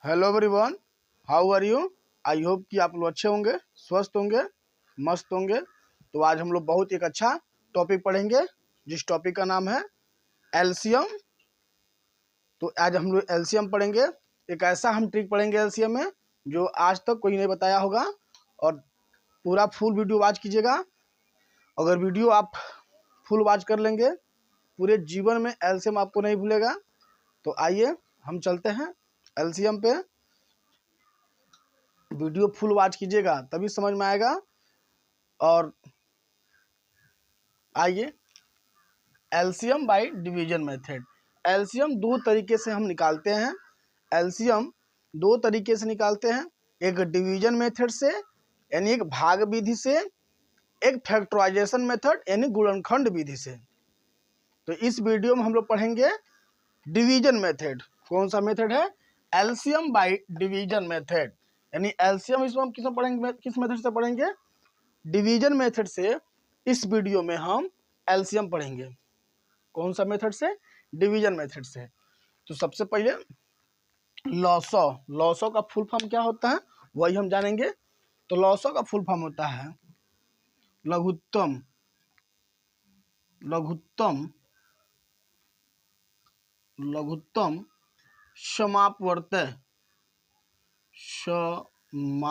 Hello everyone, how are you. I hope कि आप लोग अच्छे होंगे, स्वस्थ होंगे, मस्त होंगे। तो आज हम लोग बहुत एक अच्छा टॉपिक पढ़ेंगे, जिस टॉपिक का नाम है एलसीएम। तो आज हम लोग एलसीएम पढ़ेंगे। एक ऐसा हम ट्रिक पढ़ेंगे एलसीएम में जो आज तक कोई नहीं बताया होगा। और पूरा फुल वीडियो वॉच कीजिएगा। अगर वीडियो आप फुल वॉच कर लेंगे, पूरे जीवन में एलसीएम आपको नहीं भूलेगा। तो आइए हम चलते हैं एलसीएम पे। वीडियो फुल वॉच कीजिएगा तभी समझ में आएगा। और आइए, LCM by division method. LCM दो तरीके से हम निकालते हैं। एलसीएम दो तरीके से निकालते हैं, एक डिवीजन मेथड से यानी एक भाग विधि से, एक फैक्टराइजेशन मेथड यानी गुणनखंड विधि से। तो इस वीडियो में हम लोग पढ़ेंगे डिवीजन मेथड। कौन सा मेथड है? LCM by division method. यानी एलसीएम इसमें हम किस में पढ़ेंगे, किस मेथड से पढ़ेंगे? डिवीजन मेथड से। इस वीडियो में हम एलसीएम पढ़ेंगे। कौन सा मेथड से? डिवीजन मेथड से। तो सबसे पहले लॉसो। लॉसो का फुल फॉर्म क्या होता है वही हम जानेंगे। तो लॉसो का फुल फॉर्म होता है लघुत्तम लघुत्तम लघुत्तम समापवर्त्य समापवर्त्य।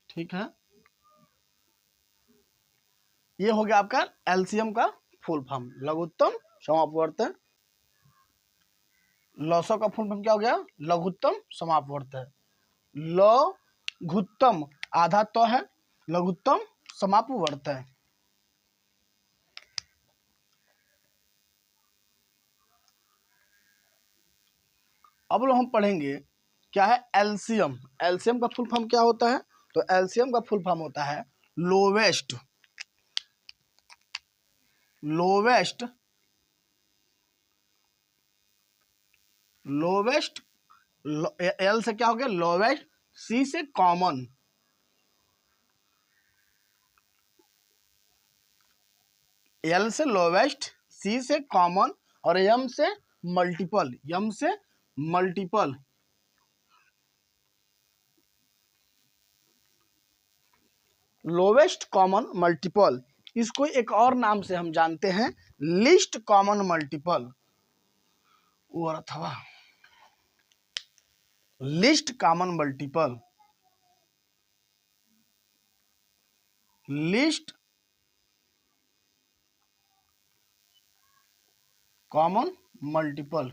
ठीक है, ये हो गया आपका एलसीएम का फुल फॉर्म, लघुत्तम समापवर्त्य। लॉसो का फुल फॉर्म क्या हो गया? लघुत्तम समापवर्त्य। लघुत्तम आधा तो है, लघुत्तम समापवर्त्य। अब लोग हम पढ़ेंगे क्या है एलसीएम। एलसीएम का फुल फॉर्म क्या होता है? तो एलसीएम का फुल फॉर्म होता है लोवेस्ट लोवेस्ट लोवेस्ट। एल से क्या हो गया? लोवेस्ट। सी से कॉमन। एल से लोवेस्ट, सी से कॉमन और एम से मल्टीपल। एम से मल्टीपल। लोवेस्ट कॉमन मल्टीपल, इसको एक और नाम से हम जानते हैं लीस्ट कॉमन मल्टीपल और अथवा least common multiple. Least common multiple.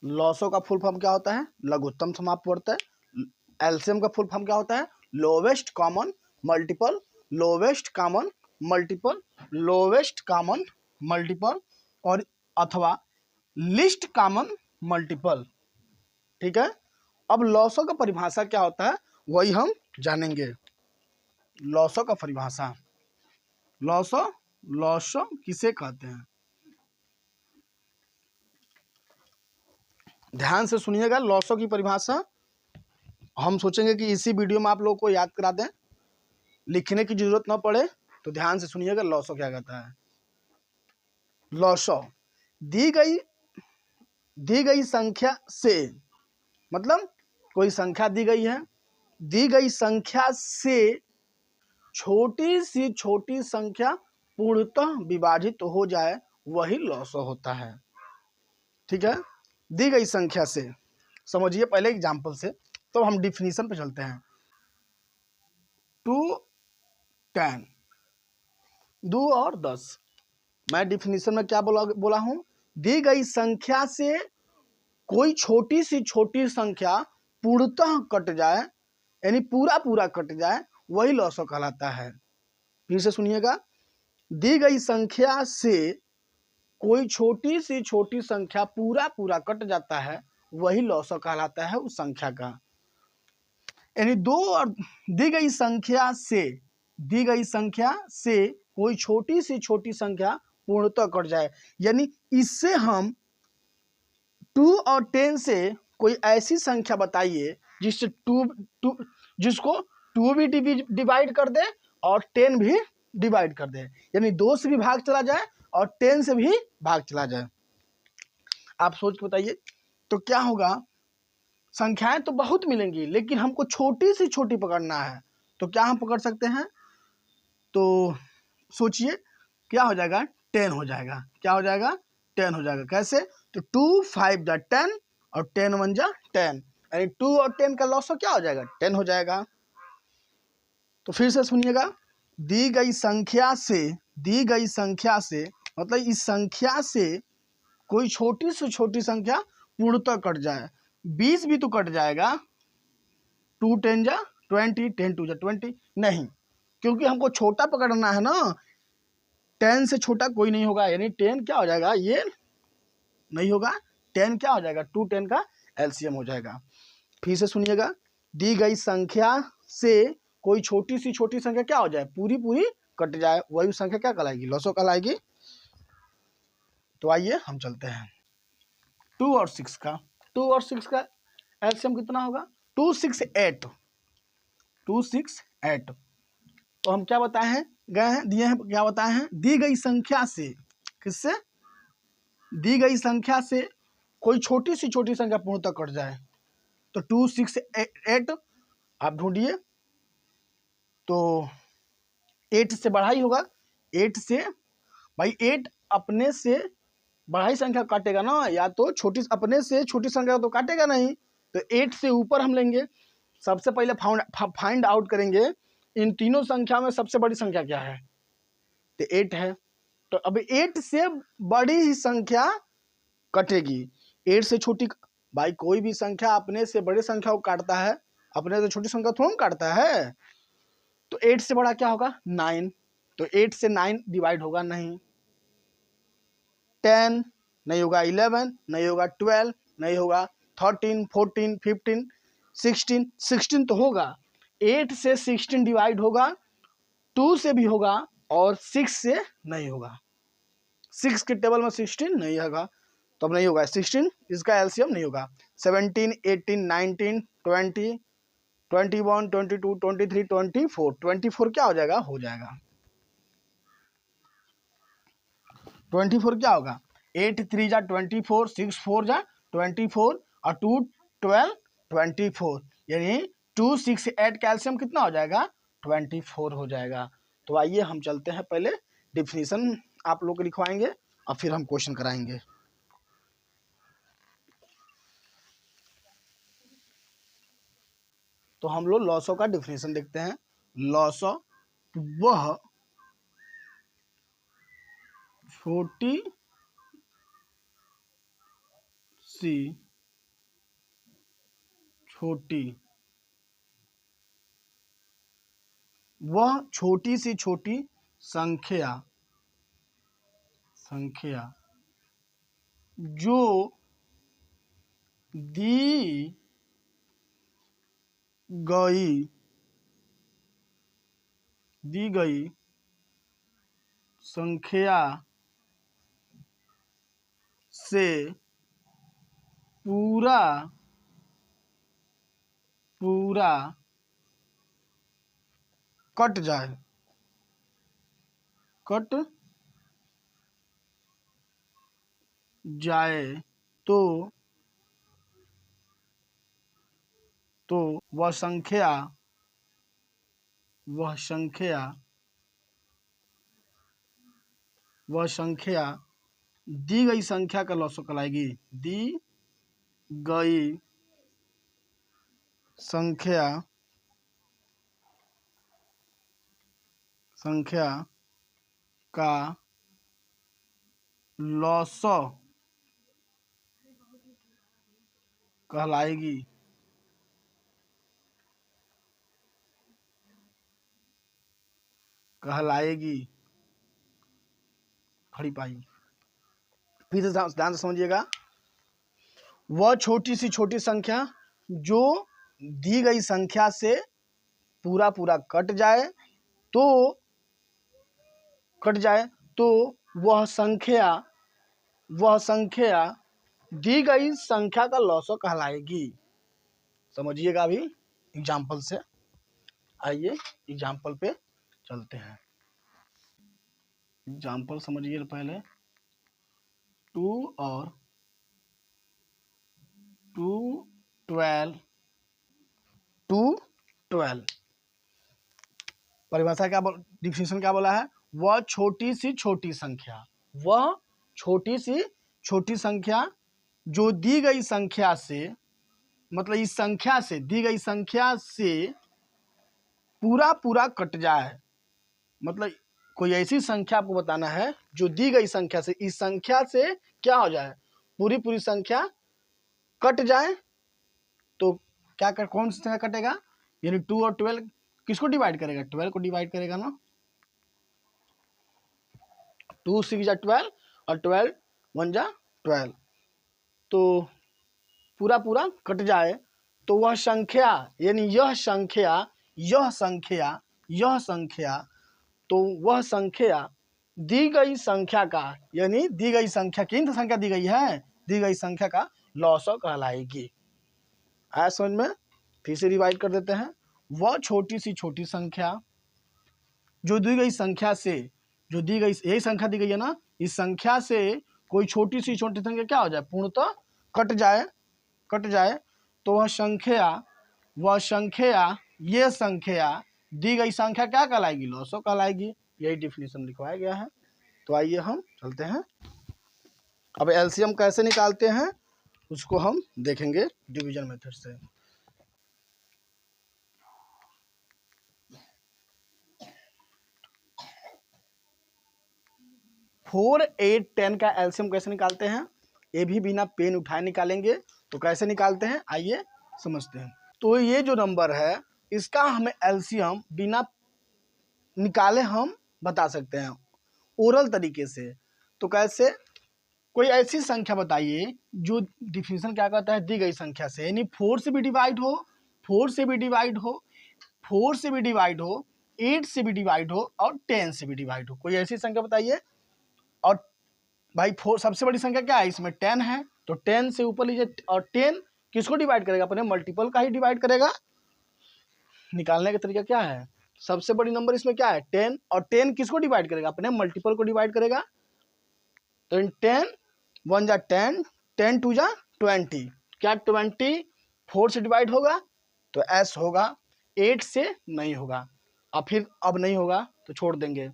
Lasso का फुल फॉर्म क्या होता है? लघुत्तम समापवर्त्य। एलसीएम का फुल फॉर्म क्या होता है? Lowest common multiple. Lowest common multiple, lowest common multiple और अथवा लिस्ट कॉमन मल्टीपल। ठीक है, अब लॉसो का परिभाषा क्या होता है वही हम जानेंगे। लॉसो का परिभाषा। लॉसो लॉसो किसे कहते हैं? ध्यान से सुनिएगा लॉसो की परिभाषा। हम सोचेंगे कि इसी वीडियो में आप लोगों को याद करा दें, लिखने की जरूरत ना पड़े। तो ध्यान से सुनिएगा लॉसो क्या कहता है। लॉसो दी गई संख्या से, मतलब कोई संख्या दी गई है, दी गई संख्या से छोटी सी छोटी संख्या पूर्णतः विभाजित हो जाए वही लॉसो होता है। ठीक है, दी गई संख्या से। समझिए पहले एग्जांपल से, तो हम डिफिनीशन पे चलते हैं। 2 10 2 और 10। मैं डिफिनीशन में क्या बोला हूं? दी गई संख्या से कोई छोटी सी छोटी संख्या पूर्णतः कट जाए, यानी पूरा पूरा कट जाए, वही लॉसो कहलाता है। फिर से सुनिएगा, दी गई संख्या से कोई छोटी सी छोटी संख्या पूरा पूरा कट जाता है वही लॉसो कहलाता है उस संख्या का। यानी दी गई संख्या से कोई छोटी सी छोटी संख्या पूर्णतः कट जाए, यानी इससे हम 2 और 10 से कोई ऐसी संख्या बताइए जिससे जिसको 2 भी डिवाइड कर दे और 10 भी डिवाइड कर दे, यानी 2 से भी भाग चला जाए और 10 से भी भाग चला जाए। आप सोच के बताइए तो क्या होगा। संख्याएं तो बहुत मिलेंगी लेकिन हमको छोटी से छोटी पकड़ना है, तो क्या हम पकड़ सकते हैं। तो सोचिए क्या हो जाएगा, 10 हो जाएगा। क्या हो जाएगा, 10 हो जाएगा। कैसे, तो 2 5 जा 10 और 10 1 जा 10, यानी 2 और 10 का लॉस क्या हो जाएगा, 10 हो जाएगा। तो फिर से सुनिएगा, दी गई संख्या से मतलब इस संख्या से कोई छोटी से छोटी संख्या पूर्णतः कट जाए। 20 भी तो कट जाएगा, 2 10 जा 20, 10 2 जा 20, नहीं, क्योंकि हमको छोटा पकड़ना है ना। 10 से छोटा कोई नहीं होगा, यानी 10 क्या हो जाएगा, ये नहीं होगा। 10 क्या हो जाएगा, 2 10 का एलसीएम हो जाएगा। फिर से सुनिएगा, दी गई संख्या से कोई छोटी सी छोटी संख्या क्या हो जाए, पूरी पूरी कट जाए, वही संख्या क्या कहलाएगी, लॉसो कहलाएगी। तो आइए हम चलते हैं 2 और 6 का। 2 और 6 का एलसीएम कितना होगा, 2 6 8। 2 6 8। तो हम क्या बताए हैं, गए हैं, दिए हैं, क्या बताए हैं, दी गई संख्या से, किससे, दी गई संख्या से कोई छोटी सी छोटी संख्या पूर्णतः कट जाए। तो 2 6 8 आप ढूंढिए, तो 8 से बड़ा ही होगा। 8 से भाई 8 अपने से बड़ा ही संख्या काटेगा ना, या तो छोटी अपने से छोटी संख्या तो काटेगा नहीं। तो 8 से ऊपर हम लेंगे। सबसे पहले फाइंड आउट करेंगे इन तीनों संख्या में सबसे बड़ी संख्या क्या है, तो 8 है। तो अब 8 से बड़ी ही संख्या कटेगी, 8 से छोटी, भाई कोई भी संख्या अपने से बड़ी संख्या को काटता है, अपने से छोटी संख्या थोड़ा काटता है। तो 8 से बड़ा क्या होगा, 9। तो 8 से 9 डिवाइड होगा नहीं। 10 नहीं होगा, 11 नहीं होगा, 12 नहीं होगा, 13 14 15 16 16 तो होगा। 8 से 16 डिवाइड होगा, 2 से भी होगा और 6 से नहीं होगा। 6 के टेबल में 16 नहीं होगा, तो अब नहीं होगा 16, इसका एलसीएम नहीं होगा। 17 18 19 20 21 22 23 24 24 क्या हो जाएगा, हो जाएगा 24 क्या होगा, 8 3 जा 24, 6 4 जा 24 और 2 12 24, यानी 2 6 8 कैल्शियम कितना हो जाएगा, 24 हो जाएगा। तो आइए हम चलते हैं, पहले डिफिनीशन आप लोग लिखवाएंगे और फिर हम क्वेश्चन कराएंगे। तो हम लोग लॉसो का डिफिनीशन देखते हैं। लॉसो वह छोटी सी छोटी, वह छोटी सी छोटी संख्या जो दी गई संख्या से पूरा कट जाए तो वह संख्या दी गई संख्या का लॉस कहलाएगी। दी गई संख्या का लॉस कहलाएगी। खड़ी पाई। फिर से ध्यान से समझिएगा, वह छोटी सी छोटी संख्या जो दी गई संख्या से पूरा कट जाए तो वह संख्या दी गई संख्या का लॉसो कहलाएगी। समझिएगा। अभी एग्जाम्पल से, आइए एग्जाम्पल पे चलते हैं। एग्जाम्पल समझिए पहले। 2 और 2 12 2 12 परिभाषा क्या डिफिनेशन क्या बोला है? वह छोटी सी छोटी संख्या, वह छोटी सी छोटी संख्या जो दी गई संख्या से, मतलब इस संख्या से, दी गई संख्या से पूरा पूरा कट जाए। मतलब कोई ऐसी संख्या आपको बताना है जो दी गई संख्या से, इस संख्या से क्या हो जाए, पूरी पूरी संख्या कट जाए। तो क्या कर, कौन सी संख्या कटेगा? यानी 2 और 12 किसको डिवाइड करेगा? 12 को डिवाइड करेगा ना। 2 6 जा 12 और 12 1 जा 12, तो पूरा पूरा कट जाए। तो वह संख्या, यानी यह संख्या, यह संख्या, यह संख्या, तो वह संख्या दी गई संख्या का, यानी दी गई संख्या, किन संख्या दी गई है? दी गई संख्या का लॉसव कहलाएगी। आया समझ में? फिर से रिवाइज कर देते हैं। वह छोटी सी छोटी संख्या जो दी गई संख्या से, जो दी गई, यही संख्या दी गई है ना, इस संख्या से कोई छोटी सी छोटी संख्या क्या हो जाए? पूर्णतः कट जाए, कट जाए। तो वह संख्या, वह संख्या, ये संख्या दी गई संख्या क्या कहलाएगी? लॉसव कहलाएगी। यही डिफिनेशन लिखवाया गया है। तो आइए हम चलते हैं। अब एलसीएम कैसे निकालते हैं उसको हम देखेंगे डिवीजन मेथड से। 4 8 10 का एलसीएम कैसे निकालते हैं, ये भी बिना पेन उठाए निकालेंगे। तो कैसे निकालते हैं आइए समझते हैं। तो ये जो नंबर है इसका हमें एलसीएम बिना निकाले हम बता सकते हैं ओरल तरीके से। तो कैसे? कोई ऐसी संख्या बताइए जो डिफिनेशन क्या कहता है? दी गई संख्या से, यानी 4 से भी डिवाइड हो, 4 से भी डिवाइड हो, 4 से भी डिवाइड हो, 8 से भी डिवाइड हो और 10 से भी डिवाइड हो। कोई ऐसी संख्या बताइए। और भाई 4 सबसे बड़ी संख्या क्या है इसमें? 10 है, तो 10 से ऊपर लीजिए। और 10 किसको डिवाइड करेगा? अपने मल्टीपल का ही डिवाइड करेगा। निकालने का तरीका क्या है? सबसे बड़ी नंबर इसमें क्या है? 10, और 10 किसको डिवाइड करेगा? अपने मल्टीपल को डिवाइड करेगा। तो 10 1 जा 10, 10 2 जा 20, क्या 20 4 से डिवाइड होगा? तो एस होगा, 8 से नहीं होगा। और फिर अब नहीं होगा तो छोड़ देंगे।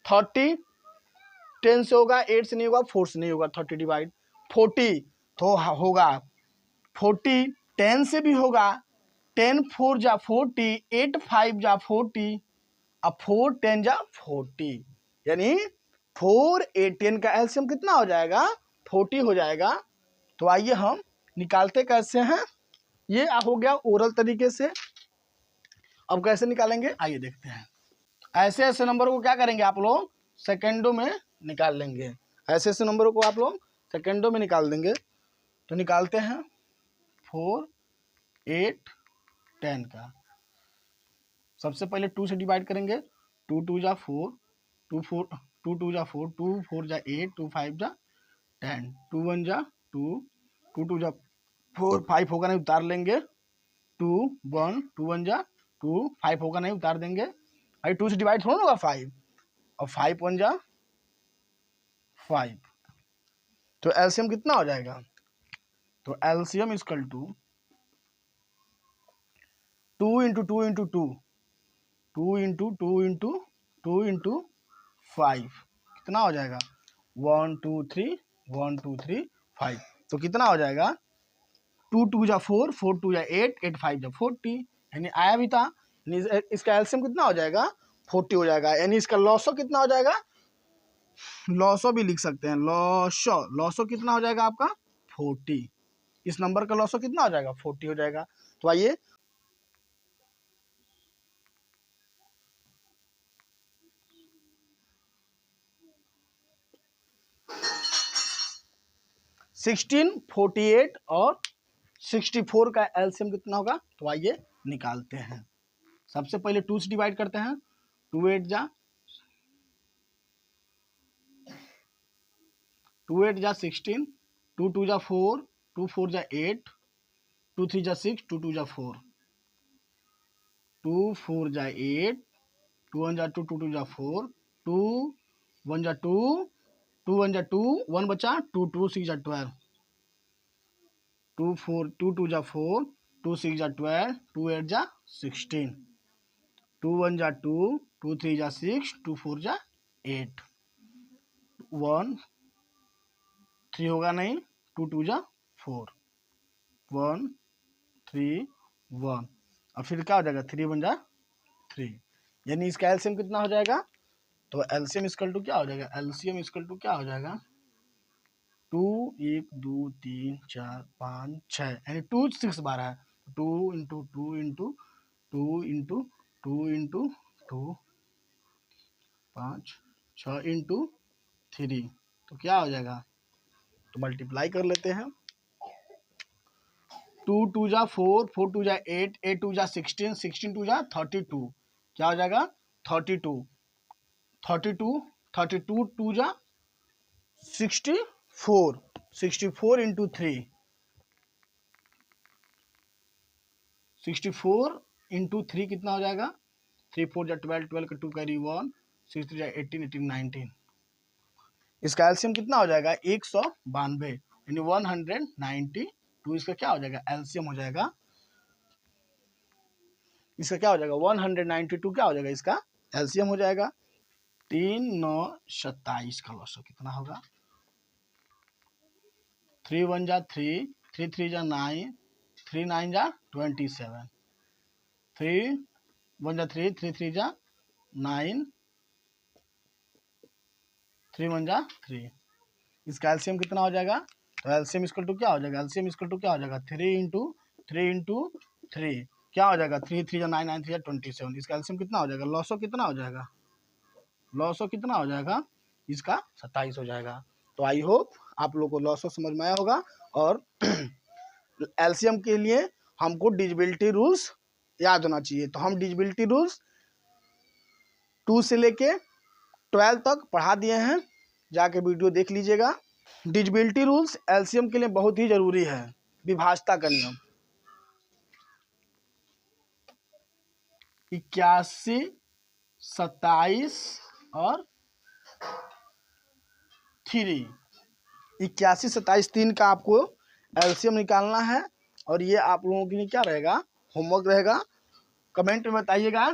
30 10 से होगा, 8 से नहीं होगा, 4 से नहीं होगा। 30 डिवाइड 40 तो होगा। 40 10 से भी होगा, 10 4 जा 40, 8 5 जा 40, अब 4 10 जा 40, यानी 4 8 10 का एलसीएम कितना हो जाएगा? 40 हो जाएगा। तो आइए हम निकालते कैसे हैं, ये हो गया ओरल तरीके से। अब कैसे निकालेंगे आइए देखते हैं। ऐसे ऐसे नंबरों को क्या करेंगे आप लोग? सेकेंडों में निकाल लेंगे। ऐसे ऐसे नंबरों को आप लोग सेकेंडों में निकाल देंगे। तो निकालते हैं 4 8 10 का। सबसे पहले 2 से डिवाइड करेंगे। 2 2 जा 4, 2 4 2 2 जा 4, 2 4 जा 8, 2 5 जा 10, 2 1 जा 2, 2 2 जा 4, 5 होगा नहीं उतार लेंगे। 2 1 2 1 जा 2, 5 होगा नहीं उतार देंगे। अरे 2 से डिवाइड थोड़ा होगा 5, और 5 1 जा 5। तो एलसीएम कितना हो जाएगा? तो LCM equal to 2 into 2 into 2, 2 into 2 into 2 into 5, कितना हो जाएगा? 1 2 3 1 2 3 5। तो कितना हो जाएगा? 2 2 जा 4, 4 2 जा 8, 8 5 जा 40, यानी आया भी था। इसका एलसीएम कितना हो जाएगा? 40 हो जाएगा। यानी इसका लॉसो कितना हो जाएगा? लॉसो भी लिख सकते हैं, लॉसो, लॉसो कितना हो जाएगा आपका? 40। इस नंबर का लॉसो कितना हो जाएगा? 40 हो जाएगा। तो आइए 16 48 और 64 का एलसीएम कितना होगा? तो आइए निकालते हैं। सबसे पहले 2 से डिवाइड करते हैं। 2 8 जा 16, 2 2 जा 4, 2 4 जा 8, 2 3 जा 6, 2 2 जा 4, 2 4 जा 8, 2 1 जा 2, 2 2 जा 4, 2 1 जा 2, 2 1 जा 2, 1 बचा, 2 2 6 जा 12, 2 4 2 2 जा 4, 2 6 जा 12, 2 8 जा 16, 2 1 जा 2, 2 3 जा 6, 2 4 जा 8, 1 3 होगा नहीं, 2 2 जा 4, 1 3 1, और फिर क्या हो जाएगा, 3 1 जा 3, यानी इसका एलसीएम कितना हो जाएगा, तो एलसीएम इक्वल टू क्या हो जाएगा, एलसीएम इक्वल टू क्या हो जाएगा, 2 1 2 3 4 5 6, यानी 2 6 12 है, 2 into 2 into 2 into 2 into 2 5 6 into 3, तो क्या हो जाएगा, तो मल्टीप्लाई कर लेते हैं, 2 2 जा 4, 4 2 जा 8, 8 2 जा 16, 16 2 जा 32, क्या हो जाएगा 32, 32 32 2 जा 64, 64 इंटू 3, 64 इंटू 3 कितना हो जाएगा, 3 4 जा 12, 12 का 2 कैरी 1, 6 3 जा 18, 18 19, इसका एलसीएम कितना हो जाएगा 192, यानी 192, इसका क्या हो जाएगा एलसीएम हो जाएगा, इसका क्या हो जाएगा 192, क्या हो जाएगा इसका एलसीएम हो जाएगा, 3 9 27 का लॉसो कितना होगा, 3 1 जा 3, 3 3 जा 9, 3 9 जा 27, 3 1 जा 3, 3 3 जा 9, 3 1 जा 3, इसका एलसीएम कितना हो जाएगा, तो एलसीएम इक्वल टू क्या हो जाएगा, एलसीएम इक्वल टू क्या हो जाएगा, 3 इंटू 3 इंटू 3, क्या हो जाएगा, 3 3 जा 9, 9 3 जा 27, इसका एलसीएम कितना हो जाएगा, लॉसो कितना हो जाएगा, लॉसो कितना हो जाएगा, इसका 27 हो जाएगा। तो आई होप आप लोग को लॉसो समझ में आया होगा, और एलसीएम के लिए हमको डिविजिबिलिटी रूल्स याद होना चाहिए, तो हम डिविजिबिलिटी रूल्स 2 से लेके 12 तक पढ़ा दिए हैं, जाके वीडियो देख लीजिएगा। डिविजिबिलिटी रूल्स एलसीएम के लिए बहुत ही जरूरी है, विभाज्यता का नियम 81 27 और 3, 81 27 3 का आपको एलसीएम निकालना है, और ये आप लोगों के लिए क्या रहेगा, होमवर्क रहेगा। कमेंट में बताइएगा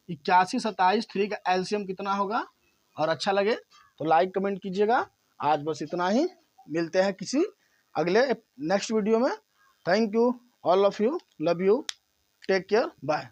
81 27 3 का एलसीएम कितना होगा, और अच्छा लगे तो लाइक कमेंट कीजिएगा। आज बस इतना ही, मिलते हैं किसी अगले नेक्स्ट वीडियो में। Thank you all of you, love you, take care, bye.